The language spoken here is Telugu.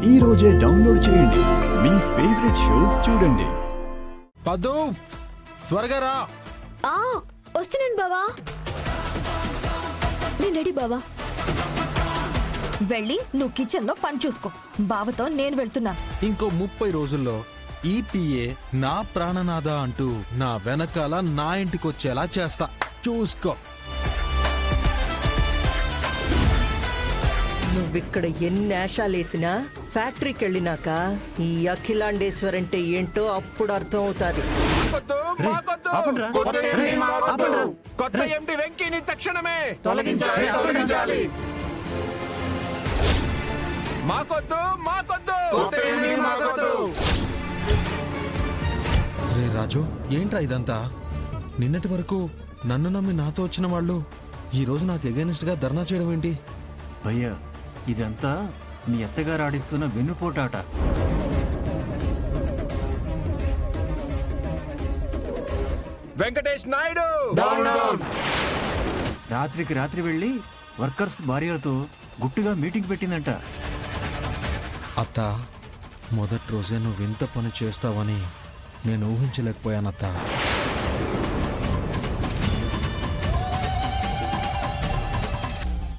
ఈ రోజే డౌన్లోడ్ చేయండి. మీ ఫేవరెట్ షోస్ చూడండి. పద్దు త్వరగా రా. వస్తున్నాను బావా. నేను రెడీ బావా. వెళ్ళి నువ్వు కిచెన్ లో పని చూసుకో. బావతో నేను వెళ్తున్నా. ఇంకో 30 రోజుల్లో ఈ పిఏ నా ప్రాణనాథ అంటూ నా వెనకాల నా ఇంటికొచ్చేలా చేస్తా. చూసుకో. నువ్విక్కడ ఎన్ని ఆశాలేసినా ఫ్యాక్టరీకి వెళ్ళినాక ఈ అఖిలాండేశ్వరంటే ఏంటో అప్పుడు అర్థం అవుతాది. కొత్త ఎండి వెంకీని తక్షణమే తొలగించాలి. మాకొద్దు. రే రాజు, ఏంట్రా ఇదంతా? నిన్నటి వరకు నన్ను నమ్మి నాతో వచ్చిన వాళ్ళు ఈ రోజు నాకు ఎగైనిస్ట్ గా ధర్నా చేయడం ఏంటి? భయ్యా, ఇదంతా మీ అత్తగారు ఆడిస్తున్న వెన్నుపోటాట. వెంకటేష్ నాయుడు రాత్రికి రాత్రి వెళ్ళి వర్కర్స్ భార్యలతో గుట్టుగా మీటింగ్ పెట్టిందంట. అత్త, మొదటి రోజే నువ్వు ఇంత పని చేస్తావని నేను ఊహించలేకపోయానత్త.